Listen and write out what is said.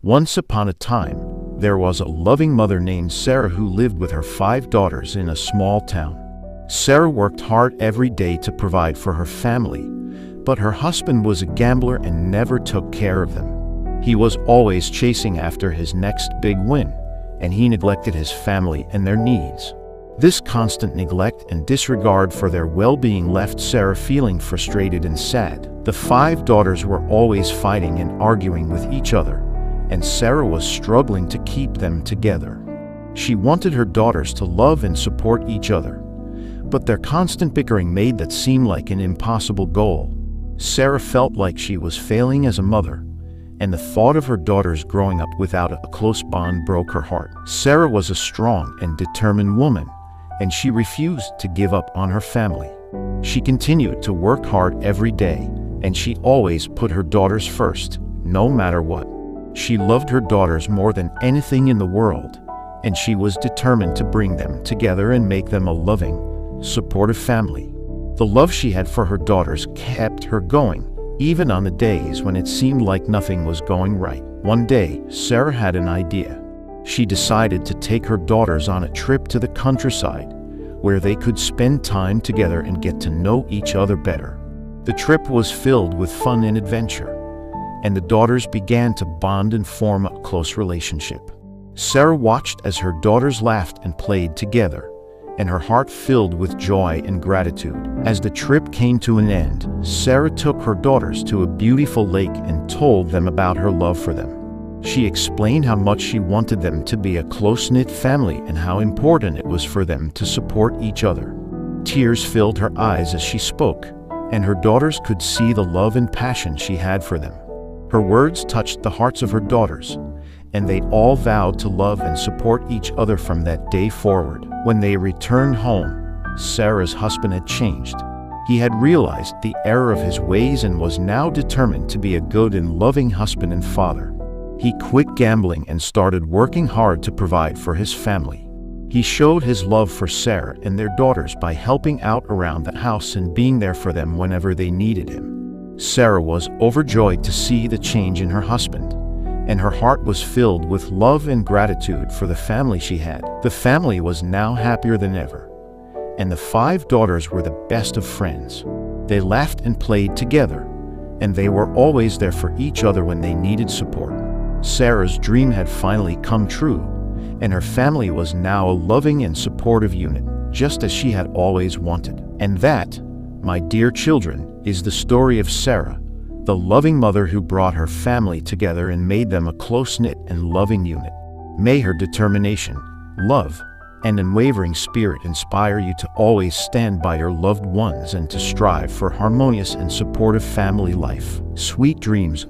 Once upon a time, there was a loving mother named Sarah who lived with her 5 daughters in a small town. Sarah worked hard every day to provide for her family, but her husband was a gambler and never took care of them. He was always chasing after his next big win, and he neglected his family and their needs. This constant neglect and disregard for their well-being left Sarah feeling frustrated and sad. The 5 daughters were always fighting and arguing with each other, and Sarah was struggling to keep them together. She wanted her daughters to love and support each other, but their constant bickering made that seem like an impossible goal. Sarah felt like she was failing as a mother, and the thought of her daughters growing up without a close bond broke her heart. Sarah was a strong and determined woman, and she refused to give up on her family. She continued to work hard every day, and she always put her daughters first, no matter what. She loved her daughters more than anything in the world, and she was determined to bring them together and make them a loving, supportive family. The love she had for her daughters kept her going, even on the days when it seemed like nothing was going right. One day, Sarah had an idea. She decided to take her daughters on a trip to the countryside, where they could spend time together and get to know each other better. The trip was filled with fun and adventure, and the daughters began to bond and form a close relationship. Sarah watched as her daughters laughed and played together, and her heart filled with joy and gratitude. As the trip came to an end, Sarah took her daughters to a beautiful lake and told them about her love for them. She explained how much she wanted them to be a close-knit family and how important it was for them to support each other. Tears filled her eyes as she spoke, and her daughters could see the love and passion she had for them. Her words touched the hearts of her daughters, and they all vowed to love and support each other from that day forward. When they returned home, Sarah's husband had changed. He had realized the error of his ways and was now determined to be a good and loving husband and father. He quit gambling and started working hard to provide for his family. He showed his love for Sarah and their daughters by helping out around the house and being there for them whenever they needed him. Sarah was overjoyed to see the change in her husband, and her heart was filled with love and gratitude for the family she had. The family was now happier than ever, and the 5 daughters were the best of friends. They laughed and played together, and they were always there for each other when they needed support. Sarah's dream had finally come true, and her family was now a loving and supportive unit, just as she had always wanted. And that, my dear children, is the story of Sarah, the loving mother who brought her family together and made them a close-knit and loving unit. May her determination, love, and unwavering spirit inspire you to always stand by your loved ones and to strive for harmonious and supportive family life. Sweet dreams,